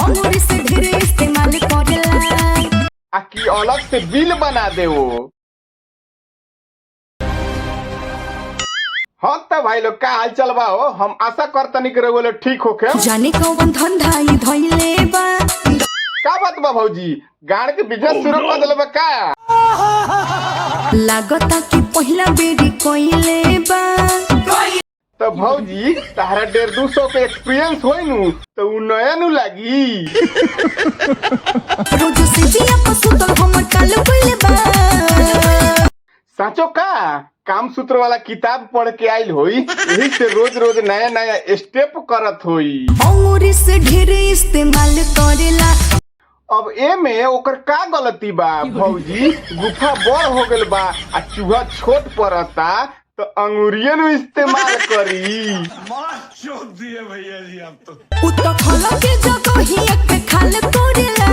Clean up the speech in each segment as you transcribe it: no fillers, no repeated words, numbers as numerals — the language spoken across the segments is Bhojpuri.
अंगूरी से ढेर इस्तेमाल करेला। आ की अलग से बिल बना दे वो। हाँ तो भाई लोग का हाल चल बा हो, हम आशा करतनी कि रउआ लोग ठीक होके। जाने कौन धंधा ई धइले बा। का बात बा भौजी, गाड़ के बिजनेस शुरू कर देले बा का? लागता कि पहिला बेरी कोइले बा। तो भौजी तारा 150 के एक्सपीरियंस होई नु तो उ नया नु लागी। रोज से जिया पसुतल हम काल कोइले बा। साचो का काम सूत्र वाला किताब पढ़ के आइल होई, यही से रोज रोज नया नया स्टेप करत होई। अंगूरी से ढेर इस्तेमाल करेला। अब ए में ओकर का गलती बा भौजी? गुफा बड़ हो गइल बा आ चूहा छोट पड़ता तो अंगूरिये नु इस्तेमाल करी। भैया जी आप तो उ तो खला के जगह ही एक खाल करेला।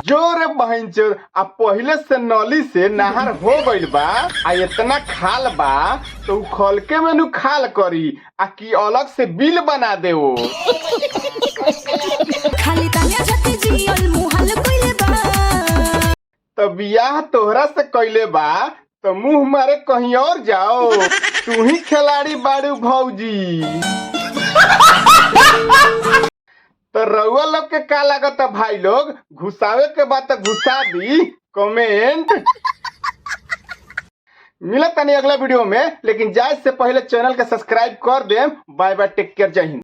जोरे बहनचोर, आ पहिले से नली से नहर हो गइल बा आ इतना खाल बा तो उ खलके में नु खाल करी आ की अलग से बिल बना दे वो। खाली तानिया छते जियल मुहाल कोइले बा। तो बियाह तोहरा से कइले बा तो मुंह मारे कहीं और जाओ, तू ही खिलाड़ी बाड़ू भौजी। तो रउआ लोग के का लागत भाई लोग, घुसावे के बाद तो घुसा दी कमेंट। मिलत तनी अगला वीडियो में, लेकिन जाए से पहले चैनल के सब्सक्राइब कर देम। बाय बाय, टेक केयर, जय हिंद।